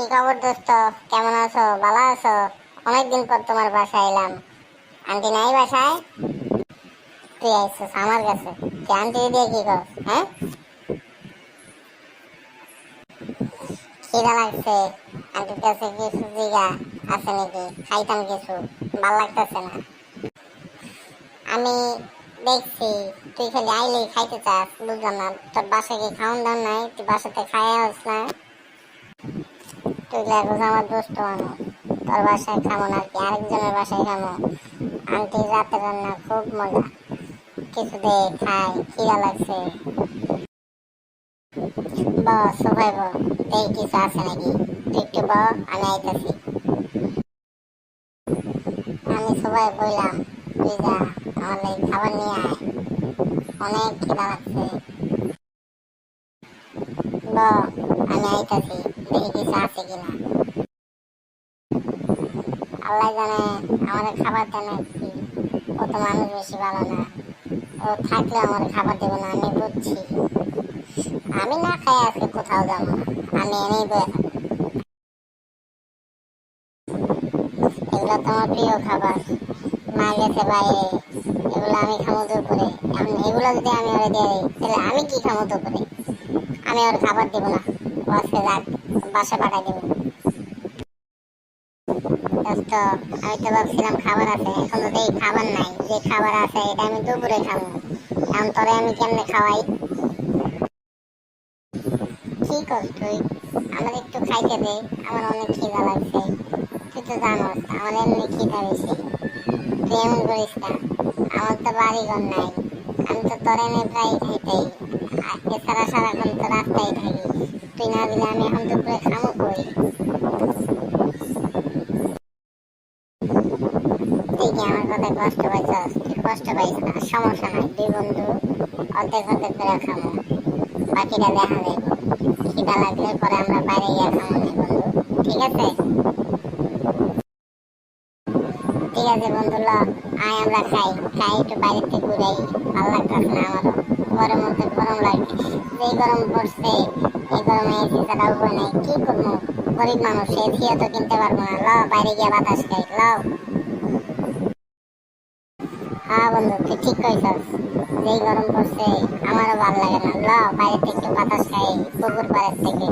কি খবর দোস্ত? কেমন আছো? ভালো আছো? অনেকদিন পর তোমার বাসায় এলাম। আন্টি নাই বাসায়? তুই আইছিস আমার কাছে? তুই আন্টি দিয়ে কি কর? হ্যাঁ, খিদা লাগছে। আন্টির কাছে কিছু জিগা আছে নাকি, খাইতাম কিছু। ভাল লাগতেছে না। আমি দেখছি তুই খালি আইলেই খাইতে চাস, বুঝলাম না তোর বাসায় কি খাওয়ান দাওয়ান নাই? তুই বাসাতে খাইয়া হস না? তুই লাগছ আমার দোস্ত মানুষ, তোর বাসায় খামো না কি আরেকজনের বাসায় খামো? আন্টি রাতের রান্না খুব মজা, কিছু দে খাই, খিদা লাগছে। বস সবাই এই কিছু আছে নাকি? তুই একটু আমি আইতাছি। আমি সবাই বললাম তুই যা, আমার লাগি খাবার নিয়ে আয়, অনেক খিদা লাগছে। আমি আইতাছি, দেখি কিছু আছে কিনা। আল্লাহ জানে আমাদের খাবার দেয় নাকি। ও তো মানুষ বেশি ভালো না, ও থাকলে আমার খাবার দেবো না, আমি বুঝছি। আমি না খাই আজকে কোথাও যাবো না, আমি এনেই বয়ে থাকবো। এগুলো তোমার প্রিয় খাবার, মা গেছে বাইরে, এগুলো আমি খামো দুপুরে। এখন এগুলো যদি আমি ওরে দিয়ে দিই তাহলে আমি কি খামো দুপুরে? আমি ওর খাবার দিব না, ও আজকে যাক, বাসা পাঠাই দেবো। দোস্ত, আমি তো ভাবছিলাম খাবার আছে, এখন তো এই খাবার নাই। যে খাবার আছে এটা আমি দুপুরে খাবো, এখন তোরে আমি কেমনে খাওয়াই? কি কর তুই? আমার একটু খাইতে দে, আমার অনেক খিদা লাগছে। তুই তো জানোস আমার এমনি খিদা বেশি। তুই এমন করিস না, আমার তো বাড়ি ঘর নাই। আমি তো তোর এনে প্রায় খাইতেই, এছাড়া সারাক্ষণ তো রাস্তায় থাকি। তুই না দিলে আমি এখন দুপুরে খামো কই? তুই কি আমার কথায় কষ্ট পাইছস? তুই কষ্ট পাইস না, সমস্যা নাই। দুই বন্ধু অর্ধেক অর্ধেক করে খামো, বাকিটা দেখা যাবে। খিদা লাগলে পরে আমরা বাইরে গিয়ে খামো না বন্ধু, ঠিক আছে? ঠিক আছে বন্ধু, ল আয় আমরা খাই। খাই একটু বাইরে থেকে ঘুরাই, ভালো লাগতেছে না আমারও। ঘরের মধ্যে গরম লাগে, যেই গরম পড়ছে। এই গরমে এসি ছাড়া উপায় নাই, কি করবো? গরিব মানুষ, এসিও তো কিনতে পারবো না। ল বাইরে গিয়ে বাতাস খাই, ল। হ্যাঁ বন্ধু, তুই ঠিক কইছস। যেই গরম পড়ছে আমারও ভালো লাগে না। ল বাইরে থেকে একটু বাতাস খাই, পুকুর পাড়ের থেকে।